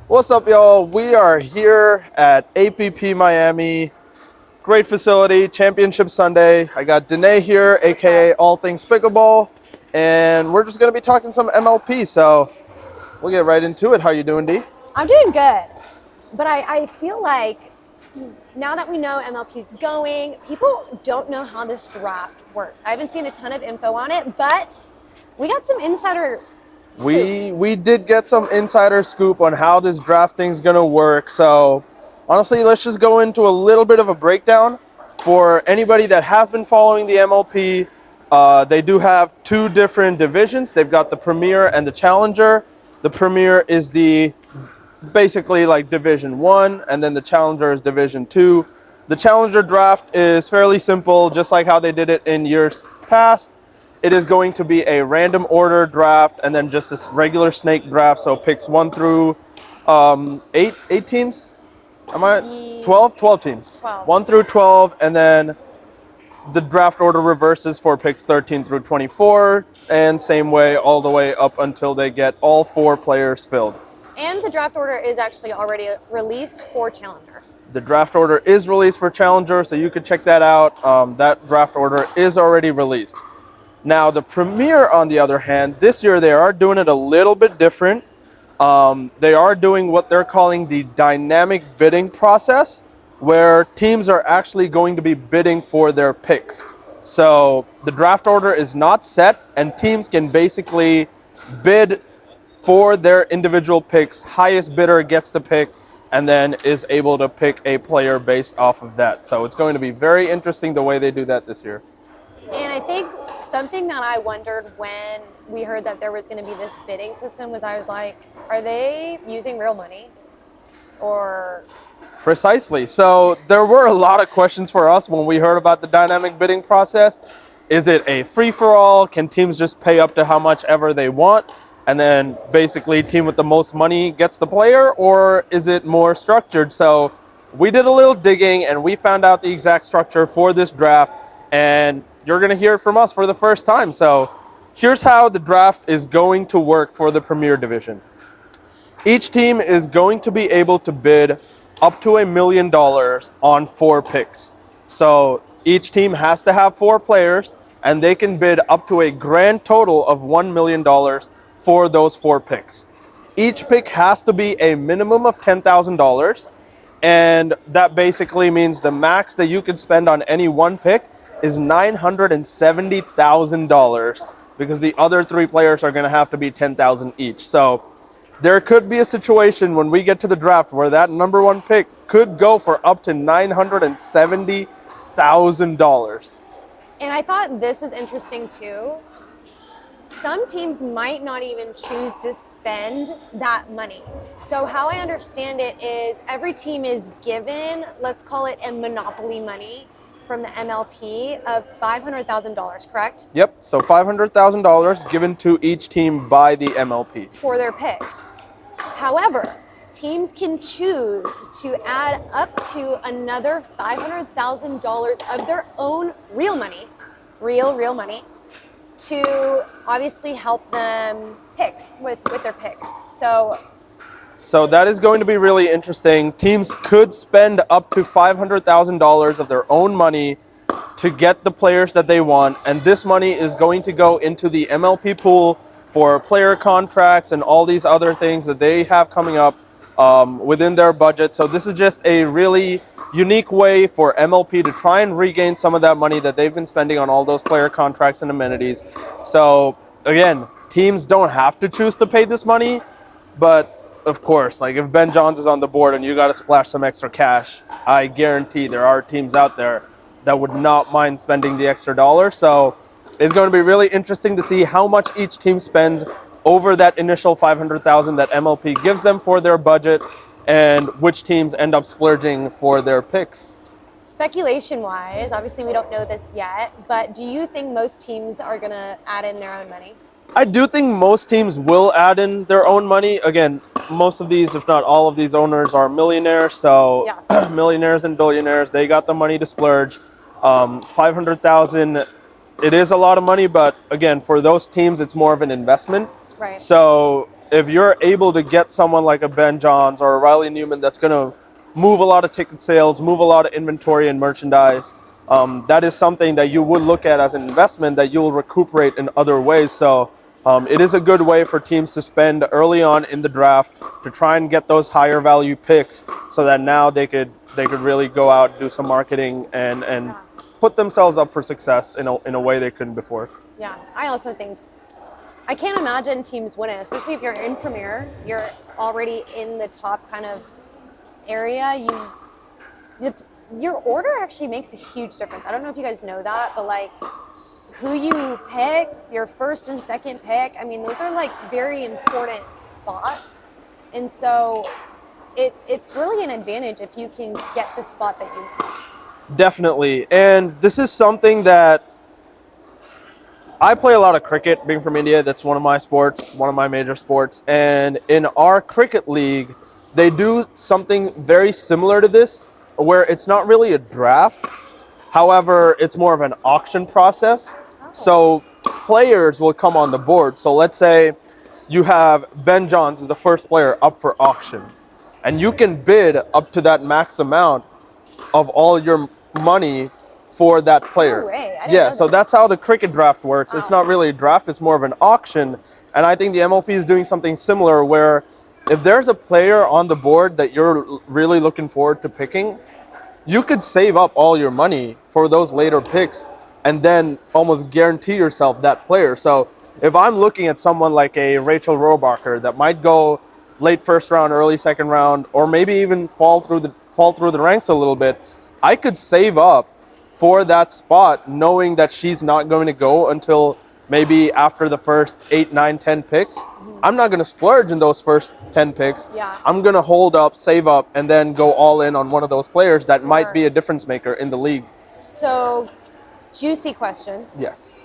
What's up, y'all? We are here at APP Miami. Great facility, Championship Sunday. I got Danae here, aka All Things Pickleball, and we're just gonna be talking some MLP. So we'll get right into it. How you doing, D? I'm doing good, but I feel like now that we know MLP's going, people don't know how this draft works. I haven't seen a ton of info on it, but we got some insider scoop. We did get some insider scoop on how this draft thing's gonna work. So honestly, let's just go into a little bit of a breakdown for anybody that has been following the MLP. They do have two different divisions. They've got the Premier and the Challenger. The Premier is the basically like Division 1, and then the Challenger is Division 2. The Challenger draft is fairly simple, just like how they did it in years past. It is going to be a random order draft and then just a regular snake draft, so picks 1 through 8 teams? Am I 12? 12 teams. 12. 1 through 12, and then the draft order reverses for picks 13 through 24, and same way all the way up until they get all 4 players filled. And the draft order is actually already released for Challenger. The draft order is released for Challenger, so you can check that out. That draft order is already released. Now, the Premier, on the other hand, this year they are doing it a little bit different. They are doing what they're calling the dynamic bidding process, where teams are actually going to be bidding for their picks. So the draft order is not set, and teams can basically bid for their individual picks. Highest bidder gets the pick and then is able to pick a player based off of that. So it's going to be very interesting the way they do that this year. And I think something that I wondered when we heard that there was going to be this bidding system was I was like, are they using real money? Or Precisely. So there were a lot of questions for us when we heard about the dynamic bidding process. Is it a free-for-all? Can teams just pay up to how much ever they want? And then basically team with the most money gets the player? Or is it more structured? So we did a little digging and we found out the exact structure for this draft. And you're going to hear it from us for the first time. So here's how the draft is going to work for the Premier Division. Each team is going to be able to bid up to $1 million on 4 picks. So each team has to have 4 players, and they can bid up to a grand total of $1 million for those 4 picks. Each pick has to be a minimum of $10,000, and that basically means the max that you can spend on any one pick is $970,000, because the other 3 players are going to have to be $10,000 each. So there could be a situation when we get to the draft where that number 1 pick could go for up to $970,000. And I thought this is interesting too. Some teams might not even choose to spend that money. So how I understand it is every team is given, let's call it a monopoly money from the MLP of $500,000, correct? Yep, so $500,000 given to each team by the MLP. For their picks. However, teams can choose to add up to another $500,000 of their own real money, real money, to obviously help them with their picks. So that is going to be really interesting. Teams could spend up to $500,000 of their own money to get the players that they want, and this money is going to go into the MLP pool for player contracts and all these other things that they have coming up within their budget. So this is just a really unique way for MLP to try and regain some of that money that they've been spending on all those player contracts and amenities. So again, teams don't have to choose to pay this money, but of course, like if Ben Johns is on the board and you got to splash some extra cash, I guarantee there are teams out there that would not mind spending the extra dollar. So it's going to be really interesting to see how much each team spends over that initial $500,000 that MLP gives them for their budget, and which teams end up splurging for their picks. Speculation-wise, obviously we don't know this yet, but do you think most teams are going to add in their own money? I do think most teams will add in their own money. Again, most of these, if not all of these owners, are millionaires. So Yeah. millionaires and billionaires, they got the money to splurge. $500,000, it is a lot of money, but again, for those teams, it's more of an investment. Right. So if you're able to get someone like a Ben Johns or a Riley Newman that's going to move a lot of ticket sales, move a lot of inventory and merchandise, that is something that you would look at as an investment that you'll recuperate in other ways. So it is a good way for teams to spend early on in the draft to try and get those higher value picks, so that now they could really go out and do some marketing and put themselves up for success in a way they couldn't before. Yeah, I also think, I can't imagine teams winning, especially if you're in Premier, you're already in the top kind of area. Your order actually makes a huge difference. I don't know if you guys know that, but like who you pick, your first and second pick, I mean, those are like very important spots. And so it's really an advantage if you can get the spot that you want. Definitely. And this is something that I play a lot of cricket, being from India. That's one of my sports, one of my major sports. And in our cricket league, they do something very similar to this, where it's not really a draft. However, it's more of an auction process. Oh. So players will come on the board. So let's say you have Ben Johns as the first player up for auction, and you can bid up to that max amount of all your money for that player. No way. I didn't Yeah, know so this. that's how the cricket draft works. Wow. It's not really a draft, it's more of an auction. And I think the MLP is doing something similar, where if there's a player on the board that you're really looking forward to picking, you could save up all your money for those later picks and then almost guarantee yourself that player. So if I'm looking at someone like a Rachel Rohrbacher that might go late first round, early second round, or maybe even fall through the ranks a little bit, I could save up for that spot knowing that she's not going to go until maybe after the first 8, 9, 10 picks. I'm not going to splurge in those first 10 picks. Yeah. I'm going to hold up, save up, and then go all in on one of those players that might Smart. be a difference maker in the league. So, juicy question. Yes.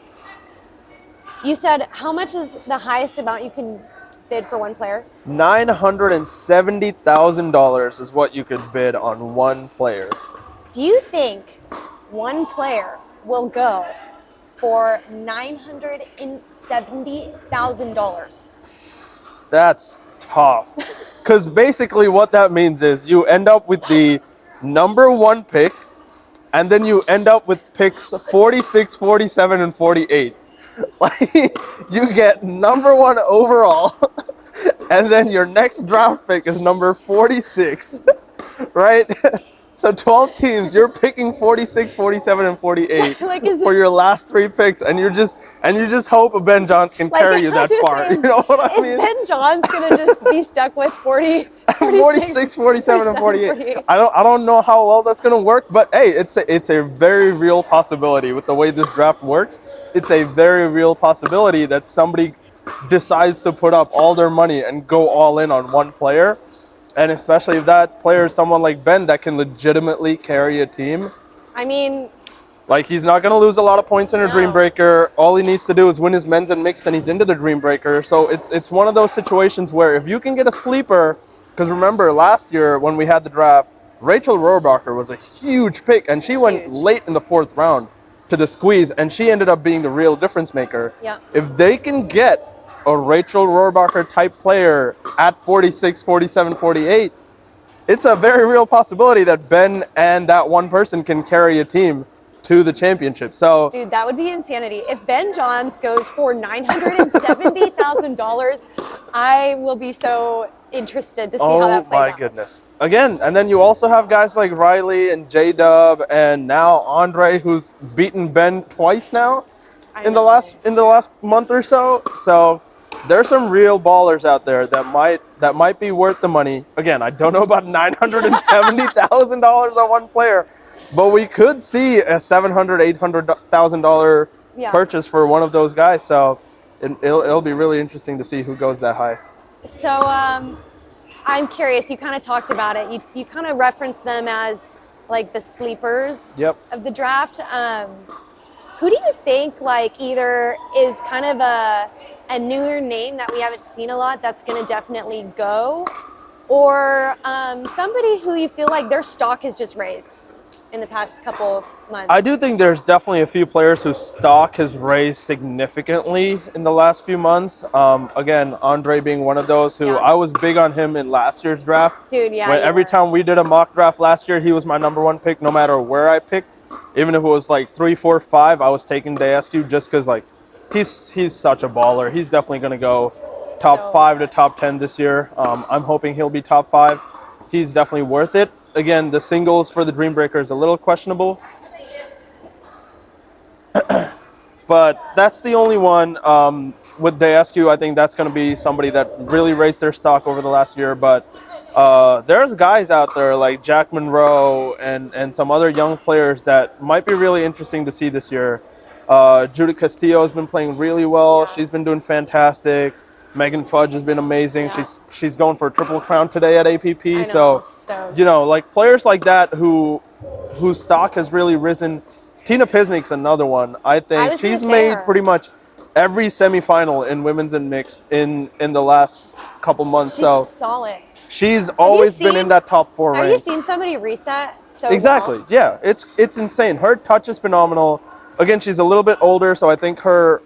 You said how much is the highest amount you can bid for one player? $970,000 is what you could bid on one player. Do you think one player will go for $970,000? That's tough. Because basically what that means is you end up with the number one pick, and then you end up with picks 46, 47, and 48. Like, you get number one overall, and then your next draft pick is number 46, right? So 12 teams, you're picking 46, 47, and 48 Like, for your last three picks, and you just hope a Ben Johns can carry you that far. You know what I mean? Is Ben Johns gonna just be stuck with 46, 47, and 48. I don't know how well that's going to work, but hey, it's a very real possibility with the way this draft works. It's a very real possibility that somebody decides to put up all their money and go all in on one player. And especially if that player is someone like Ben that can legitimately carry a team. I mean, like, he's not going to lose a lot of points in a No. Dream Breaker. All he needs to do is win his men's and mixed, and he's into the Dream Breaker. So it's one of those situations where if you can get a sleeper, because remember last year when we had the draft, Rachel Rohrbacher was a huge pick, and she went Huge. late in the fourth round to the squeeze, and she ended up being the real difference maker. Yeah. If they can get a Rachel Rohrbacher type player at 46, 47, 48, it's a very real possibility that Ben and that one person can carry a team to the championship. So, dude, that would be insanity. If Ben Johns goes for $970,000, I will be so interested to see how that plays oh my out. goodness. Again, and then you also have guys like Riley and J-Dub and now Andre, who's beaten Ben twice now in the last month or so. So there's some real ballers out there that might be worth the money. Again, I don't know about $970,000 on one player, but we could see a $700,000, $800,000 Yeah. purchase for one of those guys. So it'll be really interesting to see who goes that high. So I'm curious, you kind of talked about it. You kind of referenced them as like the sleepers Yep. of the draft. Who do you think like either is kind of a newer name that we haven't seen a lot that's going to definitely go, or somebody who you feel like their stock is just raised? in the past couple months. I do think there's definitely a few players whose stock has raised significantly in the last few months. Again, Andre being one of those who I was big on him in last year's draft. Dude, yeah. When every time we did a mock draft last year, he was my #1 pick, no matter where I picked. Even if it was like 3, 4, 5, I was taking Deescu just because like he's such a baller. He's definitely going to go top 5 to top 10 this year. I'm hoping he'll be top 5. He's definitely worth it. Again, the singles for the Dream Breaker is a little questionable. But that's the only one. With Deescu, I think that's going to be somebody that really raised their stock over the last year. But there's guys out there like Jack Monroe and some other young players that might be really interesting to see this year. Judith Castillo has been playing really well. She's been doing fantastic. Megan Fudge has been amazing. She's going for a triple crown today at APP. So, you know, like players like that whose stock has really risen. Tina Pisnik's another one. I think she's made pretty much every semifinal in women's and mixed in the last couple months. She's solid. She's always been in that top 4 rank. Have you seen somebody reset so Exactly. well? Yeah, it's insane. Her touch is phenomenal. Again, she's a little bit older, so I think her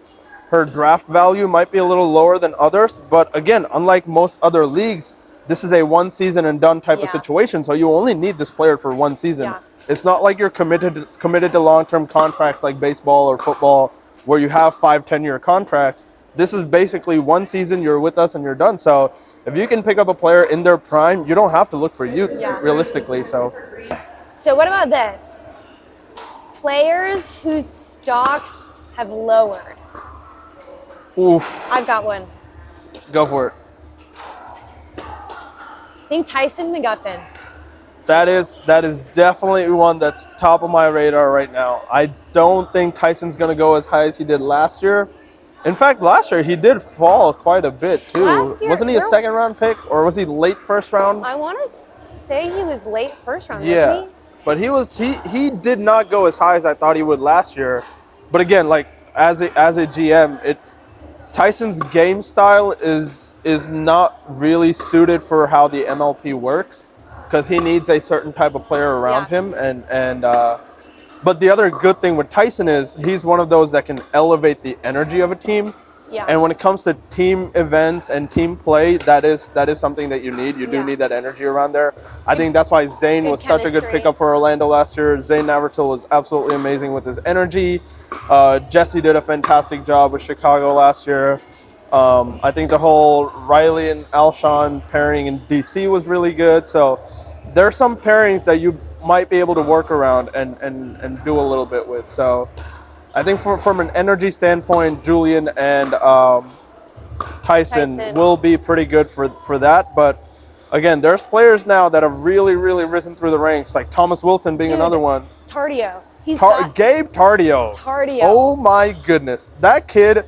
draft value might be a little lower than others. But again, unlike most other leagues, this is a 1 season and done type of situation. So you only need this player for 1 season. Yeah. It's not like you're committed to long-term contracts like baseball or football where you have 5, 10-year contracts. This is basically 1 season, you're with us and you're done. So if you can pick up a player in their prime, you don't have to look for youth realistically. So what about this? Players whose stocks have lowered. Oof. I've got one. Go for it. I think Tyson McGuffin. That is definitely one that's top of my radar right now. I don't think Tyson's going to go as high as he did last year. In fact, last year he did fall quite a bit too. Wasn't he a 2nd round pick or was he late 1st round? I want to say he was late 1st round, yeah. Wasn't he? But he did not go as high as I thought he would last year. But again, like as a GM, Tyson's game style is not really suited for how the MLP works because he needs a certain type of player around him. But the other good thing with Tyson is he's one of those that can elevate the energy of a team. Yeah. And when it comes to team events and team play, that is something that you need. You do need that energy around there. I think that's why Zane was such a good pickup for Orlando last year. Zane Navratil was absolutely amazing with his energy. Jesse did a fantastic job with Chicago last year. I think the whole Riley and Alshon pairing in DC was really good. So there are some pairings that you might be able to work around and do a little bit with. So I think from an energy standpoint, Julian and Tyson will be pretty good for that. But again, there's players now that have really, really risen through the ranks, like Thomas Wilson being another one. Tardio. Gabe Tardio. Oh my goodness. That kid,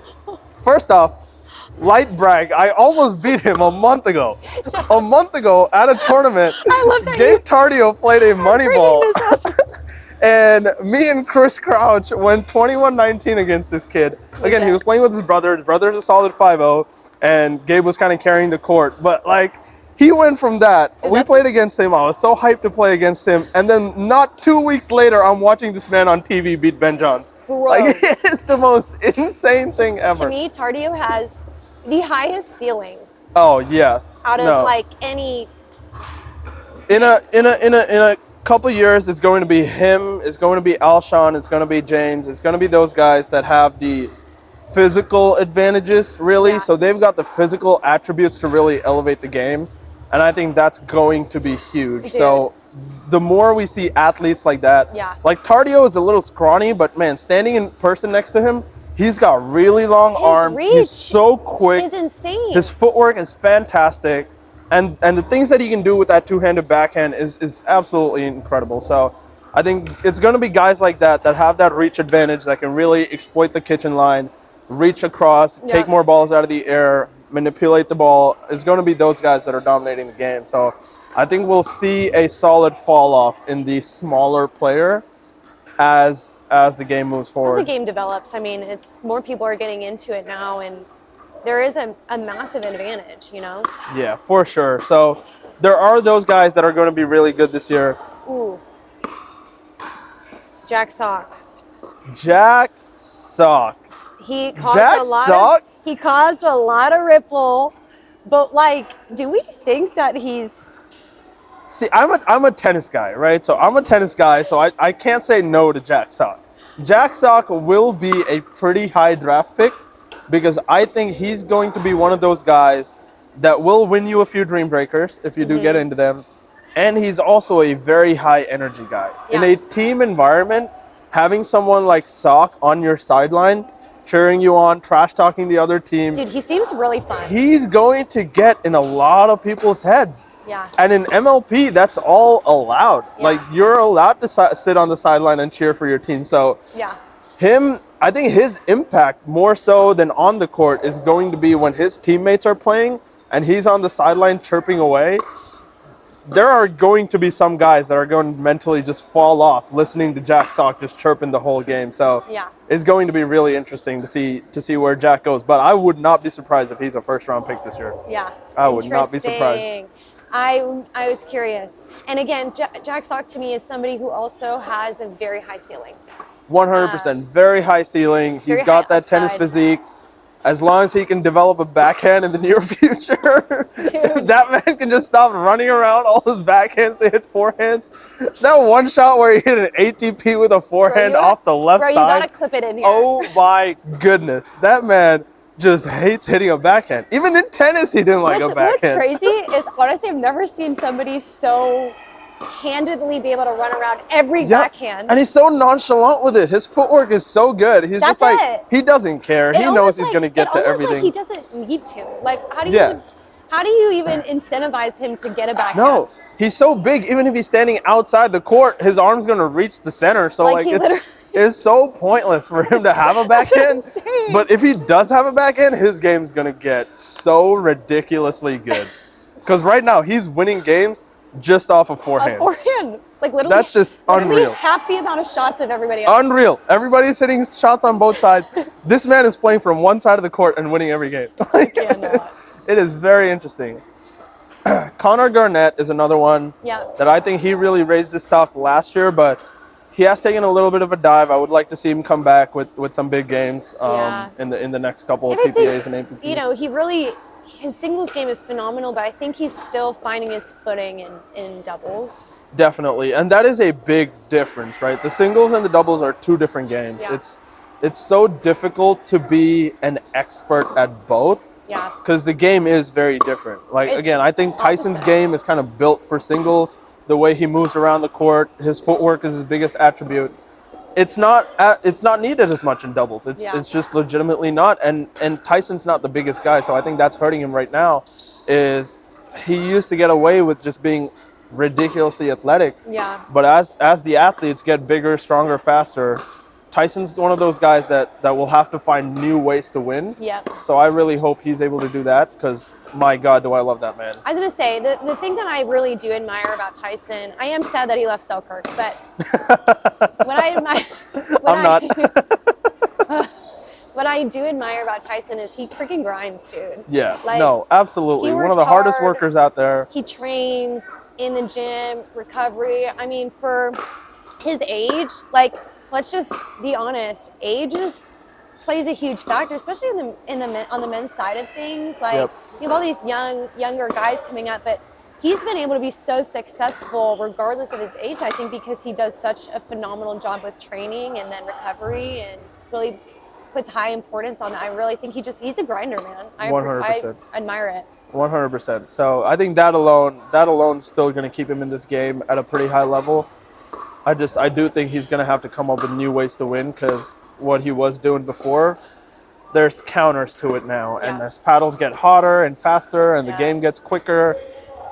first off, light brag, I almost beat him a month ago. A month ago at a tournament, I love that Gabe Tardio played a money ball. And me and Chris Crouch went 21-19 against this kid. Again, he was playing with his brother. His brother's a solid 5-0, and Gabe was kind of carrying the court. But, like, he went from that. We played against him. I was so hyped to play against him. And then not 2 weeks later, I'm watching this man on TV beat Ben Johns. Bro. Like, it's the most insane thing ever. To me, Tardio has the highest ceiling. Oh, yeah. Out of, like, any... In a couple years, it's going to be him, it's going to be Alshon, it's going to be James, it's going to be those guys that have the physical advantages, really. So they've got the physical attributes to really elevate the game. And I think that's going to be huge. Dude. So the more we see athletes like that, like Tardio is a little scrawny, but man, standing in person next to him, he's got really long arms. He's so quick. He's insane. His footwork is fantastic. And the things that he can do with that two-handed backhand is absolutely incredible. So I think it's going to be guys like that have that reach advantage, that can really exploit the kitchen line, reach across, take more balls out of the air, manipulate the ball. It's going to be those guys that are dominating the game. So I think we'll see a solid fall off in the smaller player as the game moves forward. As the game develops, I mean, it's more people are getting into it now, and there is a massive advantage, you know? Yeah, for sure. So there are those guys that are going to be really good this year. Ooh. Jack Sock. Jack Sock. He caused Jack Sock? He caused a lot of ripple, but like, do we think that he's? See, I'm a tennis guy, right? So I'm a tennis guy, so I can't say no to Jack Sock. Jack Sock will be a pretty high draft pick because I think he's going to be one of those guys that will win you a few dream breakers if you do get into them. And he's also a very high energy guy. Yeah. In a team environment, having someone like Sock on your sideline, cheering you on, trash talking the other team. Dude, he seems really fun. He's going to get in a lot of people's heads. Yeah. And in MLP, that's all allowed. Yeah. Like, you're allowed to sit on the sideline and cheer for your team. So Yeah. I think his impact more so than on the court is going to be when his teammates are playing and he's on the sideline chirping away. There are going to be some guys that are going to mentally just fall off listening to Jack Sock just chirping the whole game. So Yeah. it's going to be really interesting to see where Jack goes. But I would not be surprised if he's a first-round pick this year. Yeah. I would not be surprised. Interesting. I was curious. And again, Jack Sock to me is somebody who also has a very high ceiling. 100%. Very high ceiling. He's very got high that tennis upside. physique. As long as he can develop a backhand in the near future, that man can just stop running around all his backhands to hit forehands. That one shot where he hit an ATP with a forehand off the left Bro, side. you gotta clip it in here. Oh my goodness. That man just hates hitting a backhand. Even in tennis, he didn't like a backhand. What's crazy is, honestly, I've never seen somebody so handedly be able to run around every backhand. And he's so nonchalant with it. His footwork is so good. He's just like, he doesn't care. He knows he's going to get to everything. Like he doesn't need to. Like, how do you even incentivize him to get a backhand? No, he's so big. Even if he's standing outside the court, his arm's going to reach the center. So like it's so pointless for him to have a backhand. But if he does have a backhand, his game's going to get so ridiculously good. Because right now, he's winning games just off of forehand. Like literally. That's just unreal. Half the amount of shots of everybody else. Unreal. Everybody's hitting shots on both sides. This man is playing from one side of the court and winning every game. It is very interesting. Connor Garnett is another one that I think he really raised his stock last year, but he has taken a little bit of a dive. I would like to see him come back with some big games in the next couple of PPAs and APPs. You know, his singles game is phenomenal, but I think he's still finding his footing in doubles. Definitely, and that is a big difference, right? The singles and the doubles are two different games. Yeah. It's so difficult to be an expert at both. Yeah. Because the game is very different. Like, again, I think Tyson's game is kind of built for singles. The way he moves around the court, his footwork is his biggest attribute. It's not needed as much in doubles. It's just legitimately not. And Tyson's not the biggest guy, so I think that's hurting him right now. Is he used to get away with just being ridiculously athletic. Yeah. But as the athletes get bigger, stronger, faster, Tyson's one of those guys that will have to find new ways to win. Yeah. So I really hope he's able to do that because, my God, do I love that man. I was going to say, the thing that I really do admire about Tyson, I am sad that he left Selkirk, but what I do admire about Tyson is he freaking grinds, dude. Yeah, like, no, absolutely. One of the hardest workers out there. He trains in the gym, recovery. I mean, for his age, like, let's just be honest, age plays a huge factor, especially on the men's side of things. Like, you have all these younger guys coming up, but he's been able to be so successful regardless of his age, I think, because he does such a phenomenal job with training and then recovery and really puts high importance on that. I really think he's a grinder, man. 100%. I admire it. 100%. So I think that alone is still going to keep him in this game at a pretty high level. I do think he's going to have to come up with new ways to win because what he was doing before, there's counters to it now. And as paddles get hotter and faster and the game gets quicker,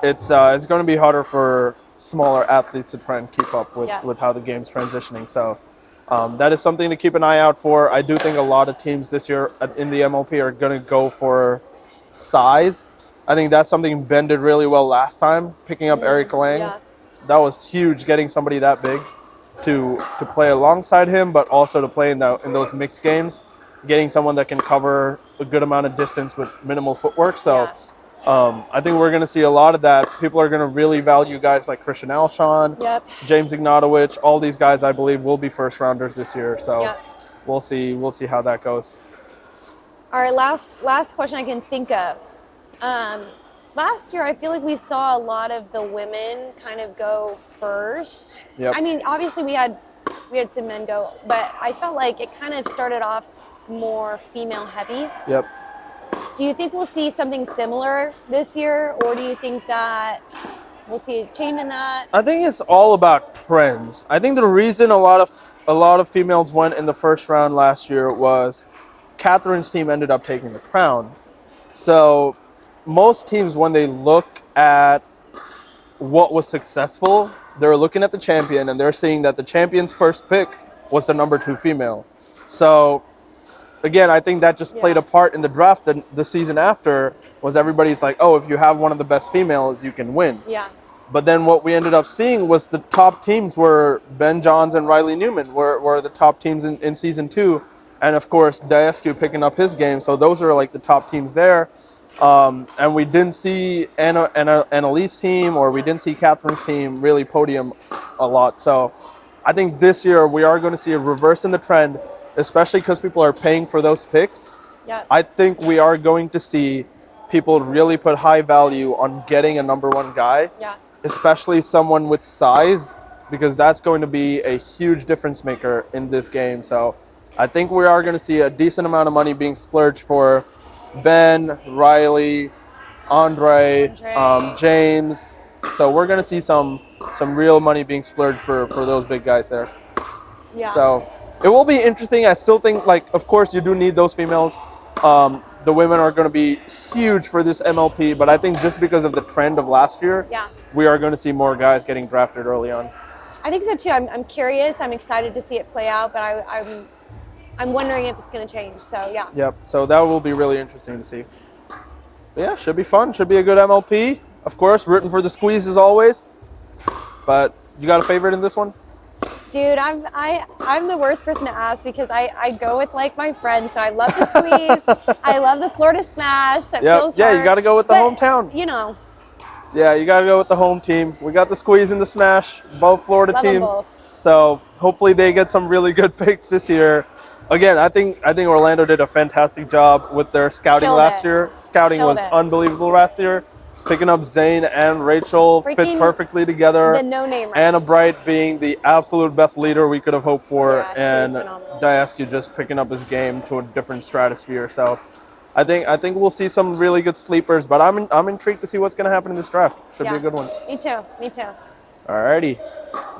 it's going to be harder for smaller athletes to try and keep up with how the game's transitioning. So that is something to keep an eye out for. I do think a lot of teams this year in the MLP are going to go for size. I think that's something Ben did really well last time, picking up Eric Lang. Yeah. That was huge, getting somebody that big to play alongside him, but also to play in those mixed games, getting someone that can cover a good amount of distance with minimal footwork. So I think we're going to see a lot of that. People are going to really value guys like Christian Alshon, Yep. James Ignatowicz. All these guys, I believe, will be first rounders this year. So Yep. we'll see how that goes. All right, last question I can think of. Last year, I feel like we saw a lot of the women kind of go first. Yep. I mean, obviously we had some men go, but I felt like it kind of started off more female heavy. Yep. Do you think we'll see something similar this year, or do you think that we'll see a change in that? I think it's all about trends. I think the reason a lot of females went in the first round last year was Catherine's team ended up taking the crown. So most teams, when they look at what was successful, they're looking at the champion and they're seeing that the champion's first pick was the number 2 female. So again, I think that just played a part in the draft. The season after was everybody's like, oh, if you have one of the best females, you can win. Yeah. But then what we ended up seeing was the top teams were Ben Johns and Riley Newman were the top teams in season 2. And of course, Daescu picking up his game. So those are like the top teams there. And we didn't see Annalise's team, or we didn't see Catherine's team really podium a lot. So I think this year we are going to see a reverse in the trend, especially because people are paying for those picks. Yeah. I think we are going to see people really put high value on getting a number 1 guy, especially someone with size, because that's going to be a huge difference maker in this game. So I think we are going to see a decent amount of money being splurged for Ben, Riley, Andre. James. So we're going to see some real money being splurged for those big guys there. Yeah. So it will be interesting. I still think, like, of course, you do need those females. The women are going to be huge for this MLP, but I think just because of the trend of last year, we are going to see more guys getting drafted early on. I think so too. I'm curious. I'm excited to see it play out, but I'm wondering if it's going to change. So yeah. Yep. So that will be really interesting to see. But yeah, should be fun. Should be a good MLP. Of course, rooting for the squeeze as always. But you got a favorite in this one? Dude, I'm the worst person to ask because I go with like my friends. So I love the squeeze. I love the Florida Smash. That feels hard. You got to go with the hometown. You know. Yeah, you got to go with the home team. We got the squeeze and the smash, both Florida teams. So hopefully they get some really good picks this year. Again, I think Orlando did a fantastic job with their scouting last year. Scouting was unbelievable last year. Picking up Zane and Rachel fit perfectly together. The no-name. Anna Bright being the absolute best leader we could have hoped for, and Daescu just picking up his game to a different stratosphere. So I think we'll see some really good sleepers, but I'm intrigued to see what's going to happen in this draft. Should be a good one. Me too. Me too. Alrighty.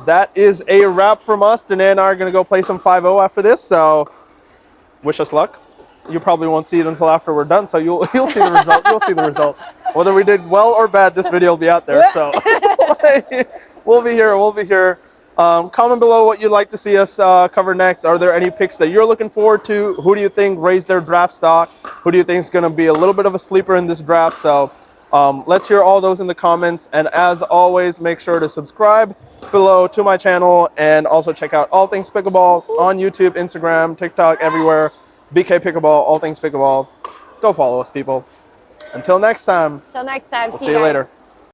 That is a wrap from us. Danae and I are going to go play some 5-0 after this, so wish us luck. You probably won't see it until after we're done, so you'll see the result. You'll see the result. Whether we did well or bad, this video will be out there. So we'll be here. We'll be here. Comment below what you'd like to see us cover next. Are there any picks that you're looking forward to? Who do you think raised their draft stock? Who do you think is going to be a little bit of a sleeper in this draft? So let's hear all those in the comments. And as always, make sure to subscribe below to my channel and also check out All Things Pickleball on YouTube, Instagram, TikTok, everywhere. BK Pickleball, All Things Pickleball. Go follow us, people. Until next time. Until next time. We'll see you later.